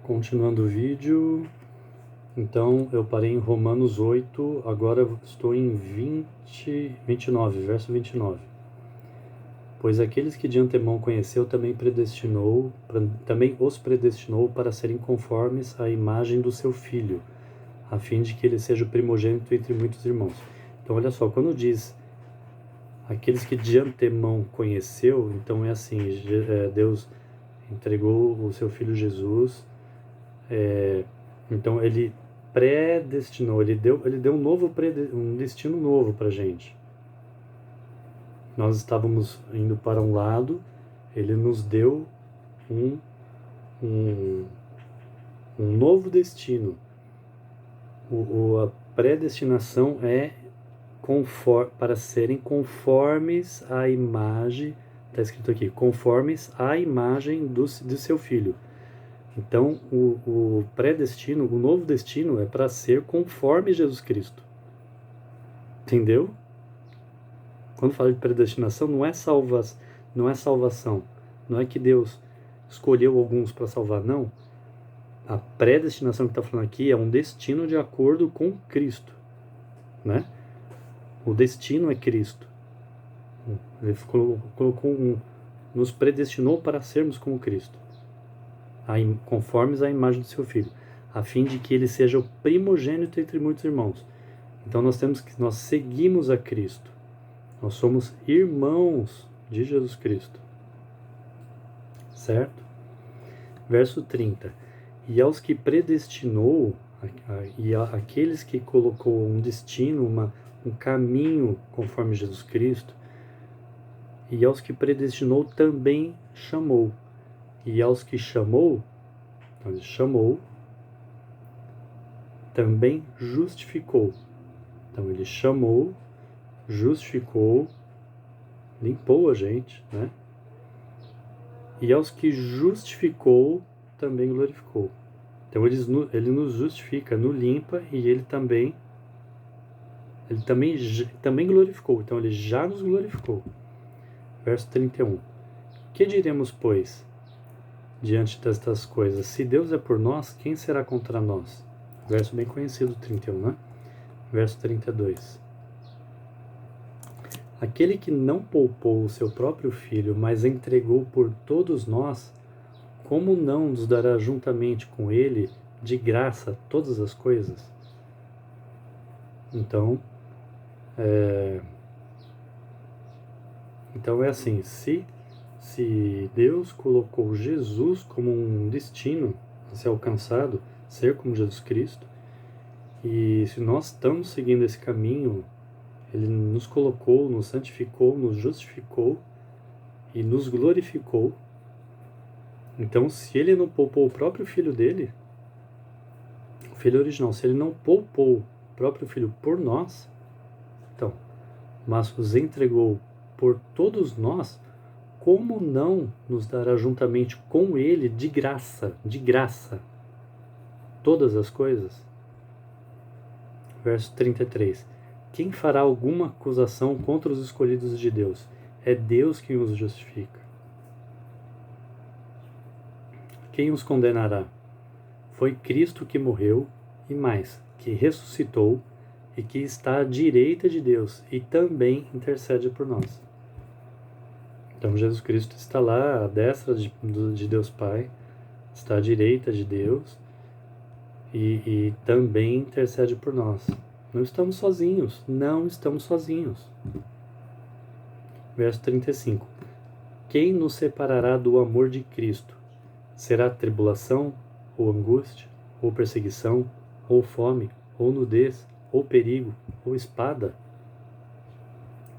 Continuando o vídeo, então eu parei em Romanos 8, agora estou em 29, verso 29. Pois aqueles que de antemão conheceu também os predestinou para serem conformes à imagem do seu Filho, a fim de que ele seja o primogênito entre muitos irmãos. Então olha só, quando diz aqueles que de antemão conheceu, então é assim, Deus entregou o seu Filho Jesus. Então ele predestinou, ele deu um destino novo para a gente. Nós estávamos indo para um lado, ele nos deu um novo destino. A predestinação é para serem conformes à imagem, está escrito aqui, conformes à imagem do seu Filho. Então, o predestino, o novo destino é para ser conforme Jesus Cristo. Entendeu? Quando fala de predestinação, não é salvação. Não é que Deus escolheu alguns para salvar, não. A predestinação que está falando aqui é um destino de acordo com Cristo. Né? O destino é Cristo. Ele nos predestinou para sermos como Cristo, conformes à imagem do seu Filho, a fim de que ele seja o primogênito entre muitos irmãos. Então nós seguimos a Cristo. Nós somos irmãos de Jesus Cristo. Certo? Verso 30. E aos que predestinou, e aqueles que colocou um destino, um caminho conforme Jesus Cristo, e aos que predestinou também chamou. E aos que chamou, então ele chamou, também justificou. Então ele chamou, justificou, limpou a gente, né? E aos que justificou, também glorificou. Então ele nos justifica, nos limpa, e ele também glorificou. Então ele já nos glorificou. Verso 31. Que diremos, pois, diante destas coisas? Se Deus é por nós, quem será contra nós? Verso bem conhecido, 31, né? Verso 32. Aquele que não poupou o seu próprio Filho, mas entregou por todos nós, como não nos dará juntamente com ele, de graça, todas as coisas? Então é assim, se Deus colocou Jesus como um destino a ser alcançado, ser como Jesus Cristo, e se nós estamos seguindo esse caminho, ele nos colocou, nos santificou, nos justificou e nos glorificou. Então, se ele não poupou o próprio Filho dele, o Filho original, se ele não poupou o próprio Filho por nós, então, mas os entregou por todos nós, como não nos dará juntamente com ele de graça, todas as coisas? Verso 33. Quem fará alguma acusação contra os escolhidos de Deus? É Deus quem os justifica. Quem os condenará? Foi Cristo que morreu, e mais, que ressuscitou, e que está à direita de Deus, e também intercede por nós. Então Jesus Cristo está lá, à destra de Deus Pai, está à direita de Deus, e também intercede por nós. Não estamos sozinhos. Verso 35. Quem nos separará do amor de Cristo? Será tribulação, ou angústia, ou perseguição, ou fome, ou nudez, ou perigo, ou espada?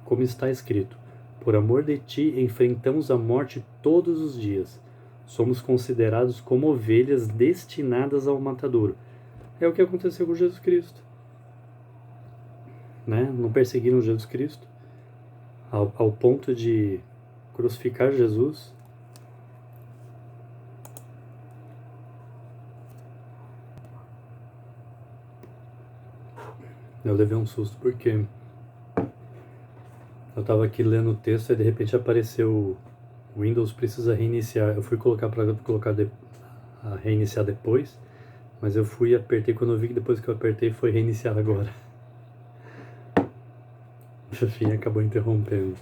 Como está escrito: por amor de ti enfrentamos a morte todos os dias. Somos considerados como ovelhas destinadas ao matadouro. É o que aconteceu com Jesus Cristo. Né? Não perseguiram Jesus Cristo ao ponto de crucificar Jesus. Eu levei um susto porque eu estava aqui lendo o texto e de repente apareceu o Windows precisa reiniciar. Eu fui colocar para colocar a reiniciar depois, mas eu fui e apertei, quando eu vi que depois que eu apertei foi reiniciar agora. Enfim, acabou interrompendo.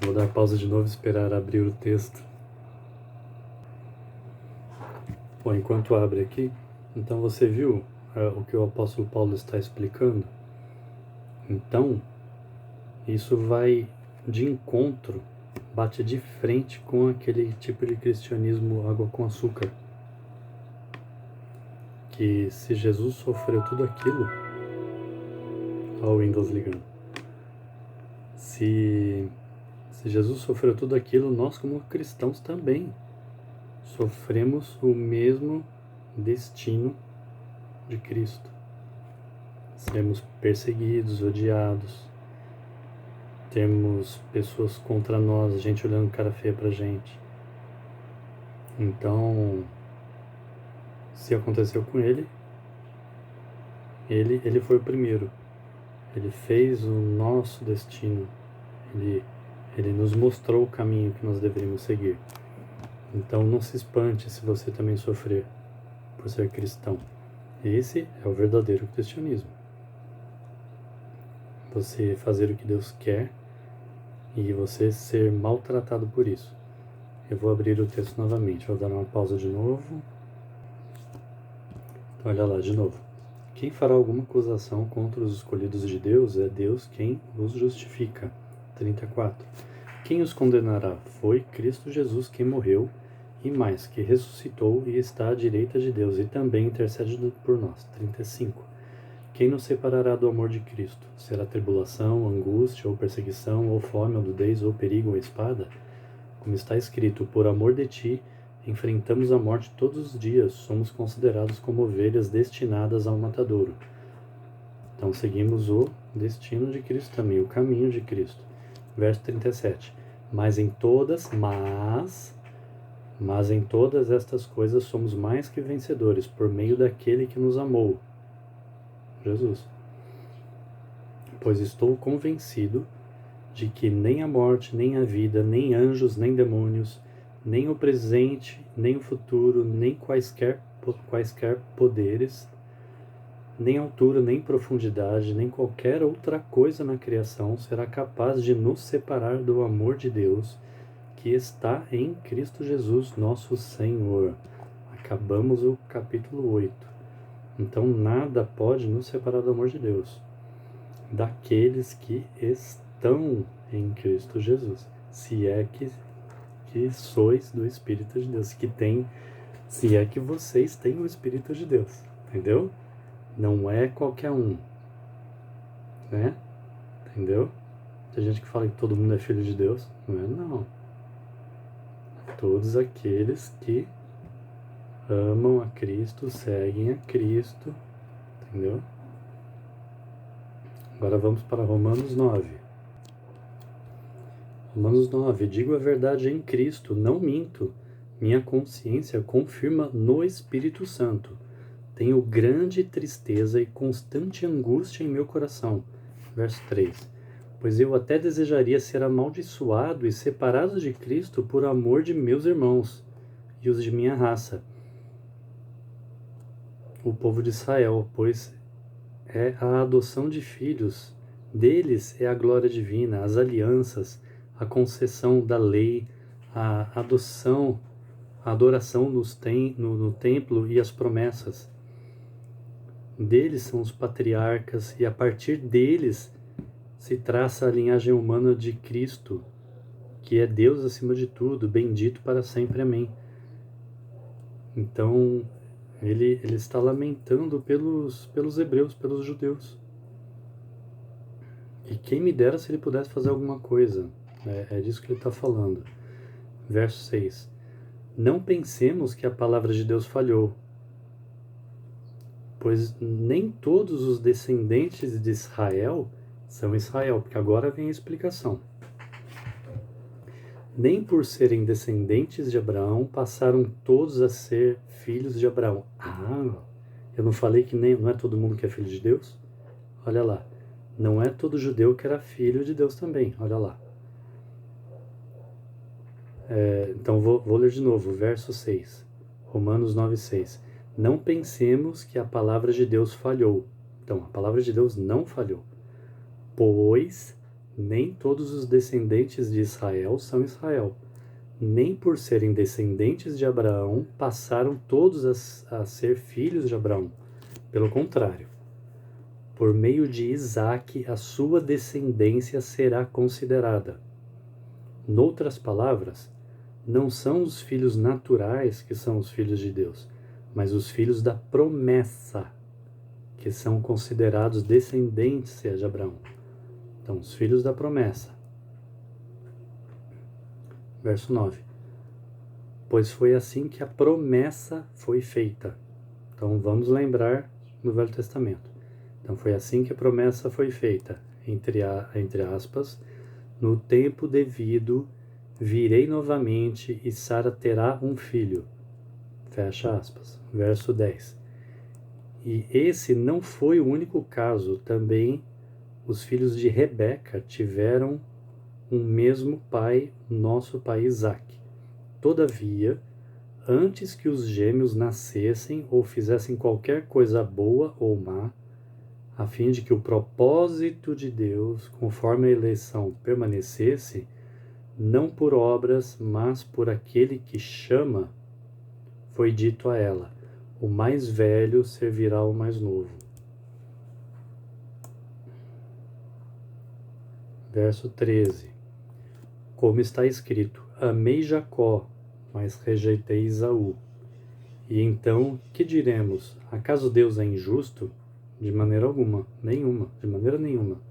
Vou dar pausa de novo e esperar abrir o texto. Bom, enquanto abre aqui, então você viu o que o apóstolo Paulo está explicando? Então, isso vai de encontro, bate de frente com aquele tipo de cristianismo água com açúcar. Que se Jesus sofreu tudo aquilo, olha o Windows ligando, se Jesus sofreu tudo aquilo, nós como cristãos também sofremos o mesmo destino de Cristo. Sermos perseguidos, odiados, termos pessoas contra nós, gente olhando cara feia pra gente. Então, se aconteceu com ele foi o primeiro. Ele fez o nosso destino. Ele nos mostrou o caminho que nós deveríamos seguir. Então não se espante se você também sofrer por ser cristão. Esse é o verdadeiro cristianismo. Você fazer o que Deus quer e você ser maltratado por isso. Eu vou abrir o texto novamente, vou dar uma pausa de novo. Então, olha lá de novo. Quem fará alguma acusação contra os escolhidos de Deus é Deus quem os justifica. 34. Quem os condenará? Foi Cristo Jesus quem morreu e mais, que ressuscitou e está à direita de Deus e também intercede por nós. 35. Quem nos separará do amor de Cristo? Será tribulação, angústia, ou perseguição, ou fome, ou nudez, ou perigo, ou espada? Como está escrito, por amor de ti, enfrentamos a morte todos os dias, somos considerados como ovelhas destinadas ao matadouro. Então seguimos o destino de Cristo também, o caminho de Cristo. Verso 37. Mas em todas estas coisas somos mais que vencedores, por meio daquele que nos amou, Jesus. Pois estou convencido de que nem a morte, nem a vida, nem anjos, nem demônios, nem o presente, nem o futuro, nem quaisquer poderes, nem altura, nem profundidade, nem qualquer outra coisa na criação será capaz de nos separar do amor de Deus que está em Cristo Jesus, nosso Senhor. Acabamos o capítulo 8. Então nada pode nos separar do amor de Deus, daqueles que estão em Cristo Jesus, se é que sois do Espírito de Deus, se é que vocês têm o Espírito de Deus, entendeu? Não é qualquer um, né? Entendeu? Tem gente que fala que todo mundo é filho de Deus, não é não. Todos aqueles que amam a Cristo, seguem a Cristo, entendeu? Agora vamos para Romanos 9. Romanos 9. Digo a verdade em Cristo, não minto. Minha consciência confirma no Espírito Santo. Tenho grande tristeza e constante angústia em meu coração. Verso 3. Pois eu até desejaria ser amaldiçoado e separado de Cristo por amor de meus irmãos e os de minha raça, o povo de Israel, pois é a adoção de filhos. Deles é a glória divina, as alianças, a concessão da lei, a adoção, a adoração no templo e as promessas. Deles são os patriarcas e a partir deles se traça a linhagem humana de Cristo, que é Deus acima de tudo, bendito para sempre. Amém. Então, ele está lamentando pelos hebreus, pelos judeus. E quem me dera se ele pudesse fazer alguma coisa. É disso que ele está falando. Verso 6. Não pensemos que a palavra de Deus falhou, pois nem todos os descendentes de Israel são Israel, porque agora vem a explicação. Nem por serem descendentes de Abraão passaram todos a ser filhos de Abraão. Eu não falei que não é todo mundo que é filho de Deus? Olha lá. Não é todo judeu que era filho de Deus também. Olha lá. Então vou ler de novo, verso 6. Romanos 9:6. Não pensemos que a palavra de Deus falhou. Então, a palavra de Deus não falhou. Pois nem todos os descendentes de Israel são Israel. Nem por serem descendentes de Abraão passaram todos a ser filhos de Abraão. Pelo contrário, por meio de Isaque, a sua descendência será considerada. Noutras palavras, não são os filhos naturais que são os filhos de Deus, mas os filhos da promessa, que são considerados descendentes de Abraão. Então, os filhos da promessa. Verso 9. Pois foi assim que a promessa foi feita. Então, vamos lembrar no Velho Testamento. Então, foi assim que a promessa foi feita, entre aspas, no tempo devido, virei novamente e Sara terá um filho. Fecha aspas. Verso 10. E esse não foi o único caso. Também os filhos de Rebeca tiveram um mesmo pai, nosso pai Isaque. Todavia, antes que os gêmeos nascessem ou fizessem qualquer coisa boa ou má, a fim de que o propósito de Deus, conforme a eleição, permanecesse, não por obras, mas por aquele que chama, foi dito a ela: o mais velho servirá ao mais novo. Verso 13. Como está escrito: amei Jacó, mas rejeitei Esaú. E então, que diremos? Acaso Deus é injusto? De maneira alguma, de maneira nenhuma.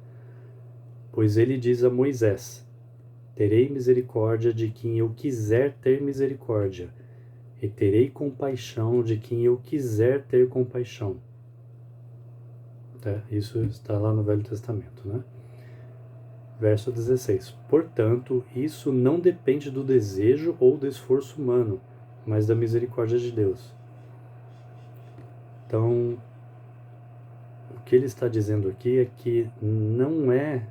Pois ele diz a Moisés: terei misericórdia de quem eu quiser ter misericórdia, e terei compaixão de quem eu quiser ter compaixão. Isso está lá no Velho Testamento, né? Verso 16. Portanto, isso não depende do desejo ou do esforço humano, mas da misericórdia de Deus. Então, o que ele está dizendo aqui é que não é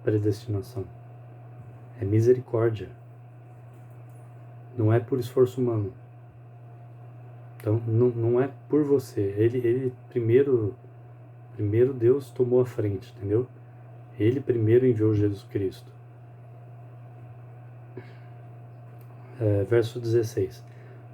predestinação, é misericórdia. Não é por esforço humano. Então, não é por você. Ele primeiro Deus tomou a frente, entendeu? Ele primeiro enviou Jesus Cristo. Verso 16.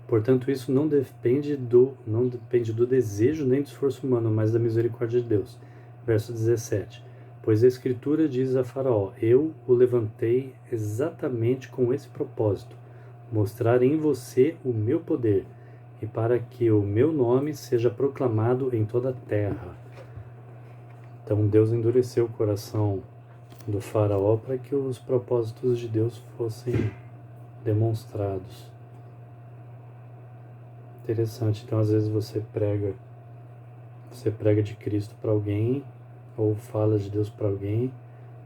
Portanto, isso não depende do desejo nem do esforço humano, mas da misericórdia de Deus. Verso 17. Pois a Escritura diz a Faraó: eu o levantei exatamente com esse propósito, mostrar em você o meu poder, e para que o meu nome seja proclamado em toda a terra. Então Deus endureceu o coração do Faraó para que os propósitos de Deus fossem demonstrados. Interessante. Então às vezes você prega de Cristo para alguém, ou fala de Deus para alguém,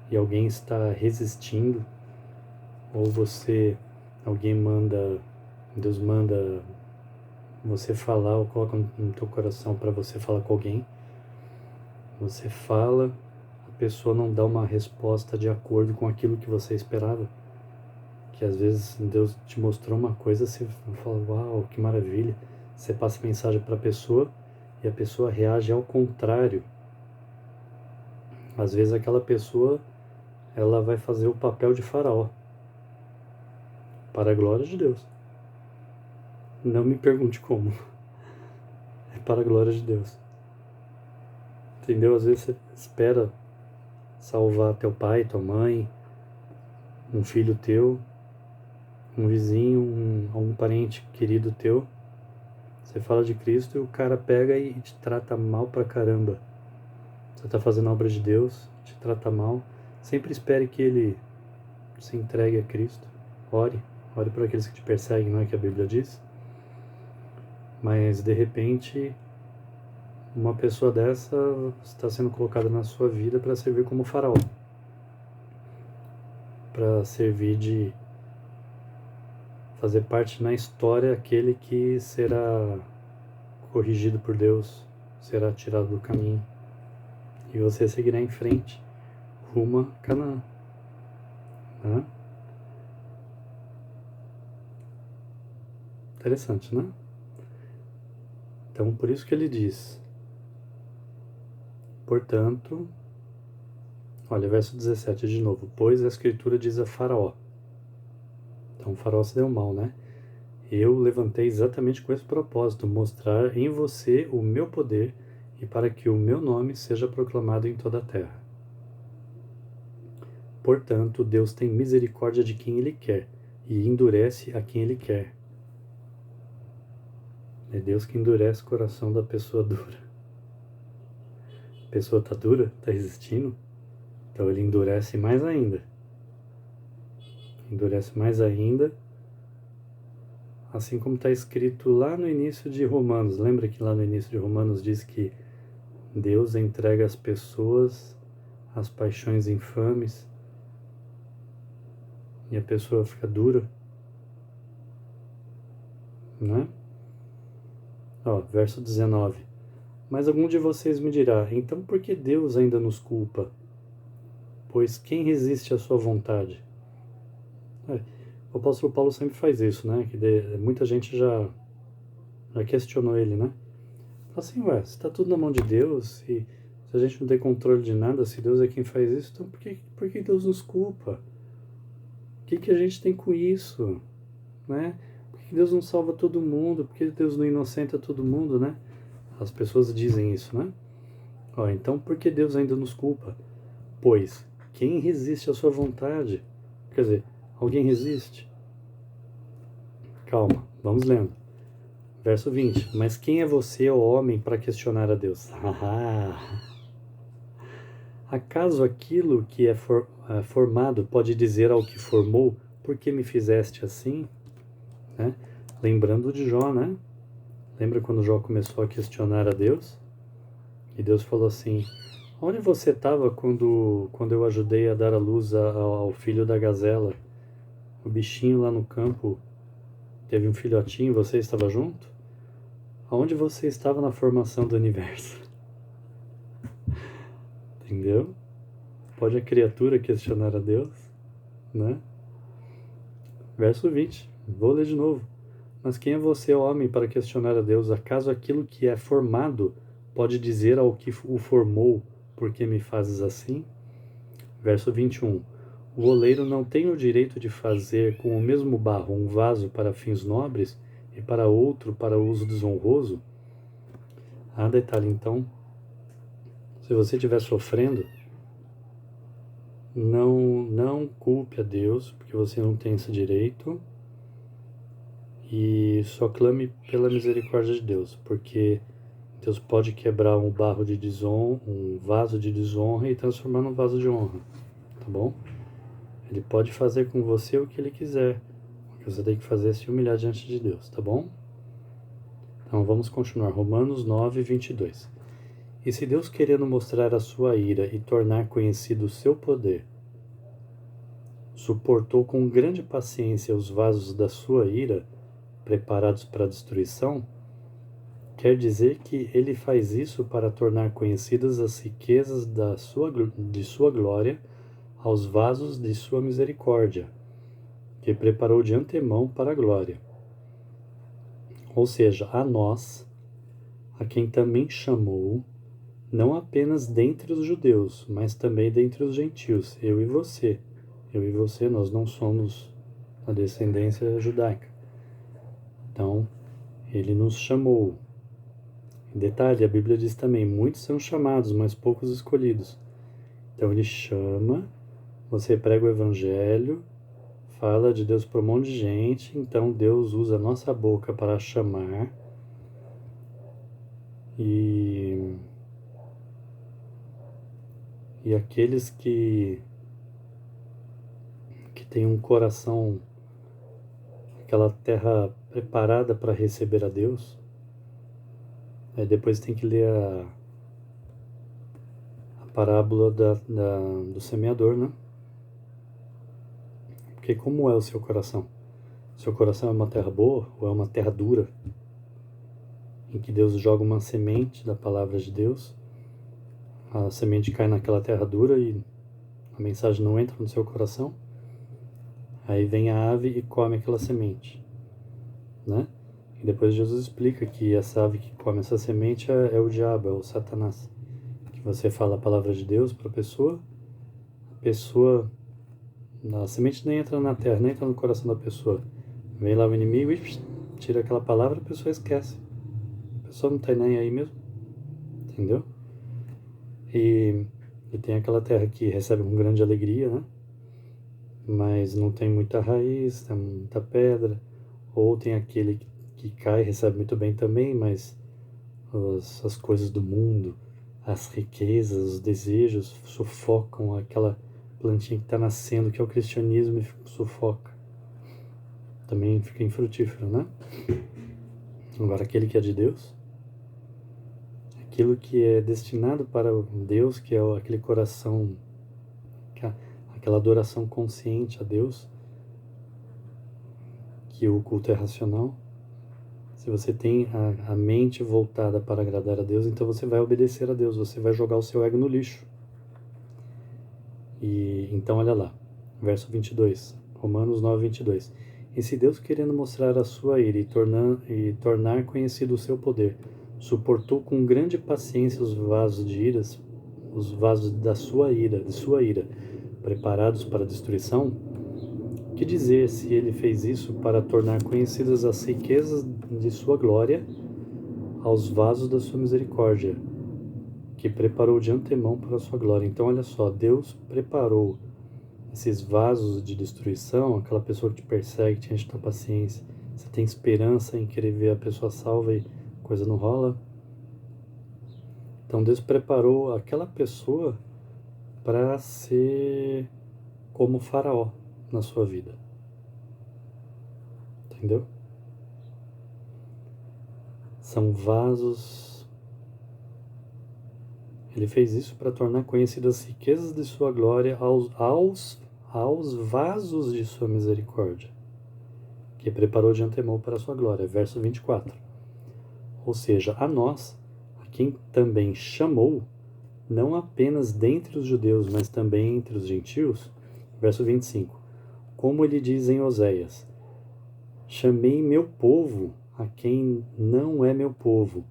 e alguém está resistindo, ou Deus manda você falar, ou coloca no teu coração para você falar com alguém. Você fala, a pessoa não dá uma resposta de acordo com aquilo que você esperava. Que às vezes Deus te mostrou uma coisa, você fala: uau, que maravilha. Você passa a mensagem para a pessoa e a pessoa reage ao contrário. Às vezes aquela pessoa, ela vai fazer o papel de Faraó, para a glória de Deus. Não me pergunte como. É para a glória de Deus. Entendeu? Às vezes você espera salvar teu pai, tua mãe, um filho teu, um vizinho, algum parente querido teu. Você fala de Cristo e o cara pega e te trata mal pra caramba. Você está fazendo a obra de Deus, te trata mal. Sempre espere que ele se entregue a Cristo. Ore por aqueles que te perseguem, não é que a Bíblia diz? Mas de repente, uma pessoa dessa está sendo colocada na sua vida para servir como faraó, para servir de fazer parte na história aquele que será corrigido por Deus, será tirado do caminho, e você seguirá em frente rumo a Canaã, né? Interessante, né? Então, por isso que ele diz, portanto, olha, verso 17 de novo, pois a Escritura diz a Faraó. Então, o Faraó se deu mal, né? Eu levantei exatamente com esse propósito, mostrar em você o meu poder e para que o meu nome seja proclamado em toda a terra. Portanto, Deus tem misericórdia de quem Ele quer e endurece a quem Ele quer. É Deus que endurece o coração da pessoa dura. A pessoa está dura, está resistindo, então Ele endurece mais ainda. Endurece mais ainda, assim como está escrito lá no início de Romanos. Lembra que lá no início de Romanos diz que Deus entrega as pessoas às paixões infames e a pessoa fica dura, né? Ó, verso 19. Mas algum de vocês me dirá, então por que Deus ainda nos culpa? Pois quem resiste à sua vontade? O apóstolo Paulo sempre faz isso, né? Que muita gente já questionou ele, né? Fala assim, ué, se tá tudo na mão de Deus, e se a gente não tem controle de nada, se Deus é quem faz isso, então por que Deus nos culpa? O que a gente tem com isso? Né? Por que Deus não salva todo mundo? Por que Deus não inocenta todo mundo, né? As pessoas dizem isso, né? Ó, então por que Deus ainda nos culpa? Pois quem resiste à sua vontade? Quer dizer, alguém resiste? Calma, vamos lendo. Verso 20. Mas quem é você, ó homem, para questionar a Deus? Acaso aquilo que é formado pode dizer ao que formou, por que me fizeste assim? Né? Lembrando de Jó, né? Lembra quando Jó começou a questionar a Deus? E Deus falou assim, onde você estava quando eu ajudei a dar a luz ao filho da gazela? O bichinho lá no campo teve um filhotinho, você estava junto? Aonde você estava na formação do universo? Entendeu? Pode a criatura questionar a Deus, né? Verso 20, vou ler de novo. Mas quem é você, homem, para questionar a Deus? Acaso aquilo que é formado pode dizer ao que o formou, por que me fazes assim? Verso 21, o oleiro não tem o direito de fazer com o mesmo barro um vaso para fins nobres e para outro para uso desonroso? Detalhe então, se você estiver sofrendo, não culpe a Deus, porque você não tem esse direito, e só clame pela misericórdia de Deus, porque Deus pode quebrar um barro de desonra, um vaso de desonra e transformar num vaso de honra, tá bom? Ele pode fazer com você o que Ele quiser, o que você tem que fazer é se humilhar diante de Deus, tá bom? Então vamos continuar, Romanos 9, 22. E se Deus, querendo mostrar a sua ira e tornar conhecido o seu poder, suportou com grande paciência os vasos da sua ira, preparados para a destruição, quer dizer que Ele faz isso para tornar conhecidas as riquezas de sua glória aos vasos de sua misericórdia, que preparou de antemão para a glória. Ou seja, a nós, a quem também chamou, não apenas dentre os judeus, mas também dentre os gentios, eu e você. Eu e você, nós não somos a descendência judaica. Então, Ele nos chamou. Em detalhe, a Bíblia diz também, muitos são chamados, mas poucos escolhidos. Então Ele chama, você prega o Evangelho, fala de Deus para um monte de gente, então Deus usa a nossa boca para chamar e aqueles que têm um coração, aquela terra preparada para receber a Deus, depois tem que ler a parábola do semeador, né? Porque como é o seu coração? Seu coração é uma terra boa ou é uma terra dura? Em que Deus joga uma semente da palavra de Deus, a semente cai naquela terra dura e a mensagem não entra no seu coração, aí vem a ave e come aquela semente, né? E depois Jesus explica que essa ave que come essa semente é o diabo, é o Satanás. Que você fala a palavra de Deus para a pessoa, a semente nem entra na terra, nem entra no coração da pessoa. Vem lá o inimigo e tira aquela palavra, a pessoa esquece. A pessoa não está nem aí mesmo, entendeu? E tem aquela terra que recebe com grande alegria, né? Mas não tem muita raiz, tem muita pedra. Ou tem aquele que cai e recebe muito bem também, mas as coisas do mundo, as riquezas, os desejos sufocam aquela plantinha que está nascendo, que é o cristianismo, e sufoca. Também fica infrutífero, né? Agora, aquele que é de Deus, aquilo que é destinado para Deus, que é aquele coração, aquela adoração consciente a Deus, que o culto é racional. Se você tem a mente voltada para agradar a Deus, então você vai obedecer a Deus, você vai jogar o seu ego no lixo. E então olha lá, verso 22, Romanos 9, 22. E se Deus, querendo mostrar a sua ira e tornar conhecido o seu poder, suportou com grande paciência os vasos de iras, os vasos de sua ira, preparados para a destruição, que dizer se ele fez isso para tornar conhecidas as riquezas de sua glória aos vasos da sua misericórdia, que preparou de antemão para a sua glória. Então olha só, Deus preparou esses vasos de destruição, aquela pessoa que te persegue, te enche tua paciência, você tem esperança em querer ver a pessoa salva e coisa não rola. Então Deus preparou aquela pessoa para ser como Faraó na sua vida. Entendeu? São vasos. Ele fez isso para tornar conhecidas as riquezas de sua glória aos vasos de sua misericórdia, que preparou de antemão para a sua glória. Verso 24. Ou seja, a nós, a quem também chamou, não apenas dentre os judeus, mas também entre os gentios. Verso 25. Como ele diz em Oséias: chamei meu povo a quem não é meu povo,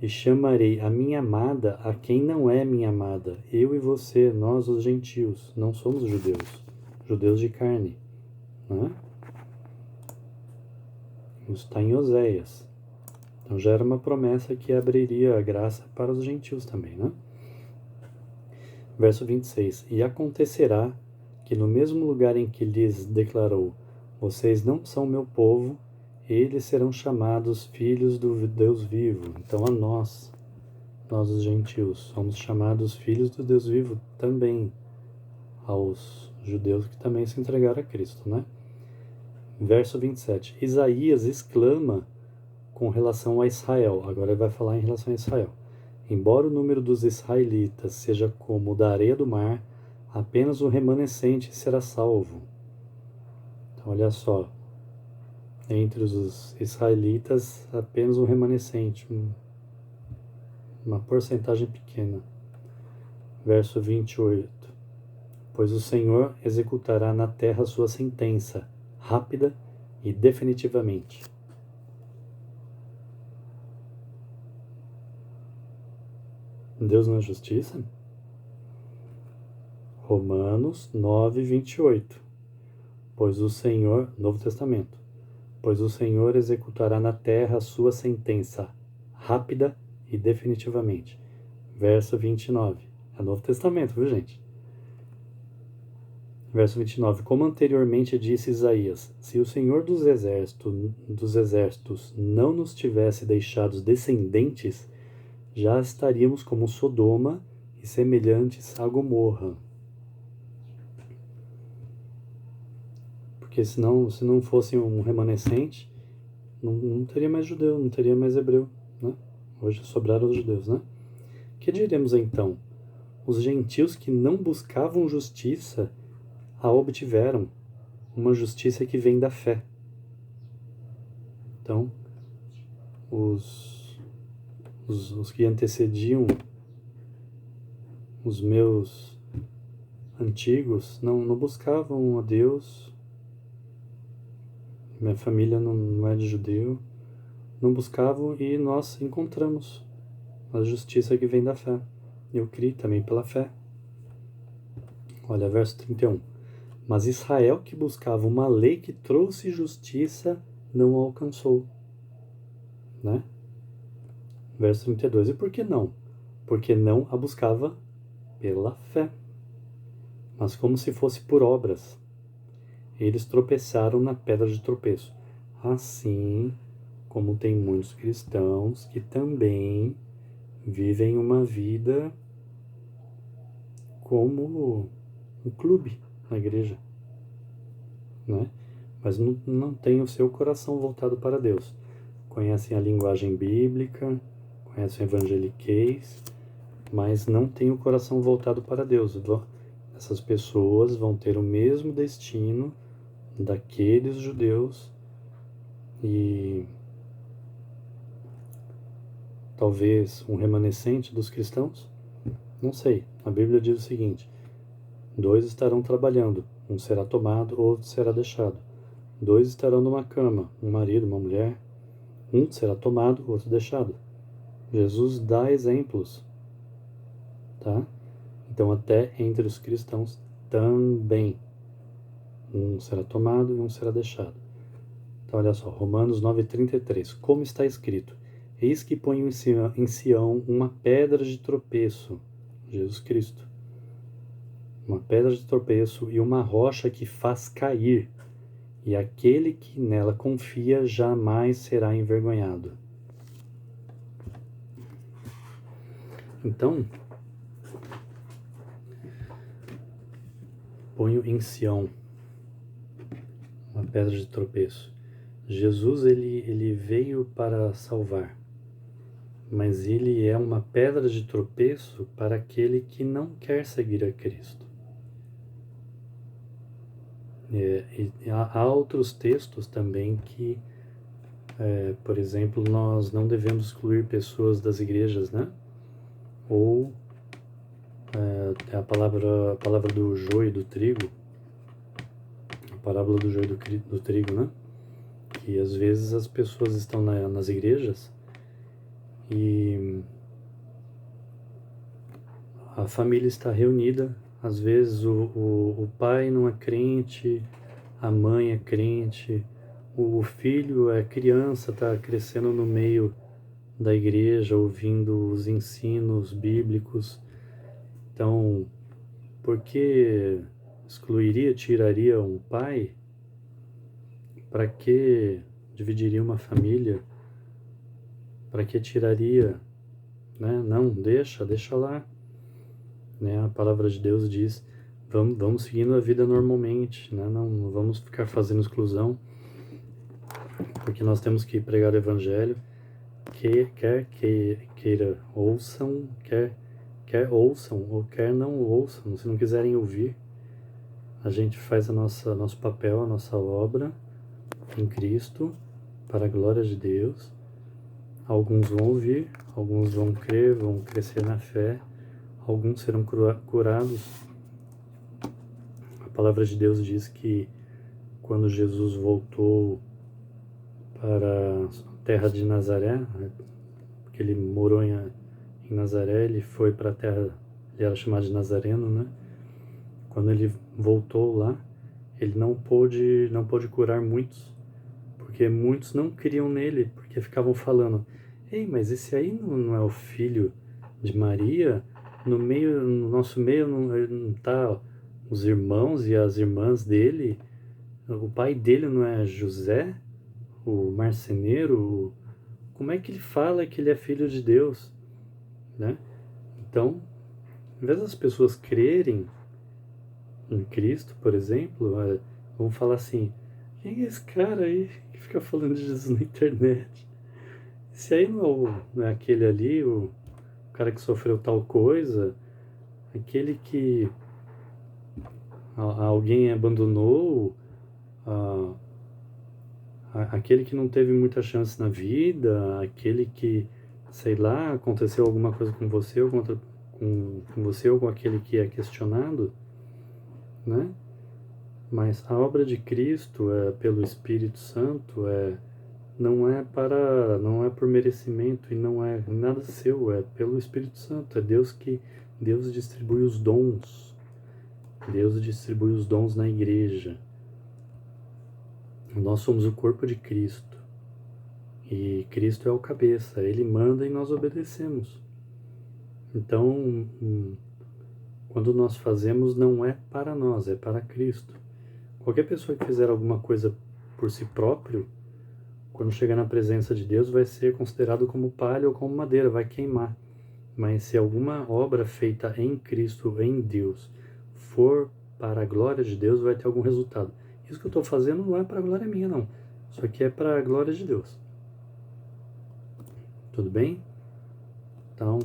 e chamarei a minha amada a quem não é minha amada. Eu e você, nós os gentios, não somos judeus, judeus de carne, né? Isso está em Oséias. Então já era uma promessa que abriria a graça para os gentios também, né? Verso 26. E acontecerá que no mesmo lugar em que lhes declarou: vocês não são meu povo, eles serão chamados filhos do Deus vivo. Então a nós os gentios, somos chamados filhos do Deus vivo também, aos judeus que também se entregaram a Cristo, né? Verso 27. Isaías exclama com relação a Israel. Agora ele vai falar em relação a Israel. Embora o número dos israelitas seja como o da areia do mar, apenas o remanescente será salvo. Então olha só, entre os israelitas, apenas um remanescente, uma porcentagem pequena. Verso 28. Pois o Senhor executará na terra sua sentença, rápida e definitivamente. Deus não é justiça? Romanos 9, 28. Pois o Senhor, Novo Testamento, pois o Senhor executará na terra a sua sentença, rápida e definitivamente. Verso 29. É Novo Testamento, viu, gente? Verso 29. Como anteriormente disse Isaías: se o Senhor dos exércitos não nos tivesse deixado descendentes, já estaríamos como Sodoma e semelhantes a Gomorra. Porque se não fosse um remanescente, não teria mais judeu, não teria mais hebreu, né? Hoje sobraram os judeus, né? Que diremos então? Os gentios que não buscavam justiça a obtiveram, uma justiça que vem da fé. Então, os que antecediam os meus antigos não buscavam a Deus. Minha família não é de judeu, não buscavam e nós encontramos a justiça que vem da fé. Eu criei também pela fé. Olha, verso 31. Mas Israel, que buscava uma lei que trouxe justiça, não a alcançou. Né? Verso 32. E por que não? Porque não a buscava pela fé, mas como se fosse por obras. Eles tropeçaram na pedra de tropeço. Assim como tem muitos cristãos que também vivem uma vida como um clube na igreja, né? Mas não tem o seu coração voltado para Deus. Conhecem a linguagem bíblica, conhecem o evangeliquez, mas não tem o coração voltado para Deus. Essas pessoas vão ter o mesmo destino daqueles judeus e talvez um remanescente dos cristãos? Não sei. A Bíblia diz o seguinte: 2 estarão trabalhando, um será tomado, outro será deixado. 2 estarão numa cama, um marido, uma mulher, um será tomado, outro deixado. Jesus dá exemplos, tá? Então até entre os cristãos também, um será tomado e um será deixado. Então olha só, Romanos 9:33, como está escrito: eis que ponho em Sião uma pedra de tropeço, Jesus Cristo, uma pedra de tropeço e uma rocha que faz cair, e aquele que nela confia jamais será envergonhado. Então, ponho em Sião uma pedra de tropeço. Jesus, ele veio para salvar, mas ele é uma pedra de tropeço para aquele que não quer seguir a Cristo. E há outros textos também que, por exemplo, nós não devemos excluir pessoas das igrejas, né? Ou a palavra do joio e do trigo, a parábola do joio e do trigo, né? Que às vezes as pessoas estão nas igrejas e a família está reunida, às vezes o pai não é crente, a mãe é crente, o filho é criança, está crescendo no meio da igreja, ouvindo os ensinos bíblicos. Então, por que excluiria, tiraria um pai? Para que dividiria uma família? Para que tiraria? Né? Não, deixa lá. Né? A palavra de Deus diz, vamos seguindo a vida normalmente, né? Não vamos ficar fazendo exclusão, porque nós temos que pregar o evangelho, quer queira ouçam, quer ouçam ou quer não ouçam. Se não quiserem ouvir, a gente faz nosso papel, a nossa obra em Cristo, para a glória de Deus. Alguns vão ouvir, alguns vão crer, vão crescer na fé, alguns serão curados. A palavra de Deus diz que quando Jesus voltou para a terra de Nazaré, porque ele morou em Nazaré, ele foi para a terra, ele era chamado de Nazareno, né? Quando ele voltou lá, ele não pôde curar muitos, porque muitos não criam nele, porque ficavam falando: ei, mas esse aí não é o filho de Maria? No nosso meio não tá os irmãos e as irmãs dele? O pai dele não é José, o marceneiro? Como é que ele fala que ele é filho de Deus? Né? Então, em vez das pessoas crerem em Cristo, por exemplo, vão falar assim: quem é esse cara aí que fica falando de Jesus na internet? Esse aí não é aquele ali, o cara que sofreu tal coisa, aquele que alguém abandonou, aquele que não teve muita chance na vida, aquele que, sei lá, aconteceu alguma coisa com você ou com você ou com aquele que é questionado, né? Mas a obra de Cristo pelo Espírito Santo não é por merecimento e não é nada seu, é pelo Espírito Santo. É Deus distribui os dons. Deus distribui os dons na igreja. Nós somos o corpo de Cristo. E Cristo é o cabeça, ele manda e nós obedecemos. Então, quando nós fazemos, não é para nós, é para Cristo. Qualquer pessoa que fizer alguma coisa por si próprio, quando chegar na presença de Deus, vai ser considerado como palha ou como madeira, vai queimar. Mas se alguma obra feita em Cristo, em Deus, for para a glória de Deus, vai ter algum resultado. Isso que eu estou fazendo não é para a glória minha, não. Isso aqui é para a glória de Deus. Tudo bem? Então,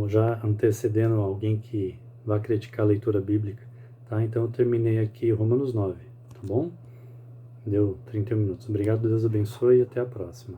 já antecedendo alguém que vai criticar a leitura bíblica, tá? Então eu terminei aqui Romanos 9, tá bom? Deu 31 minutos. Obrigado, Deus abençoe e até a próxima.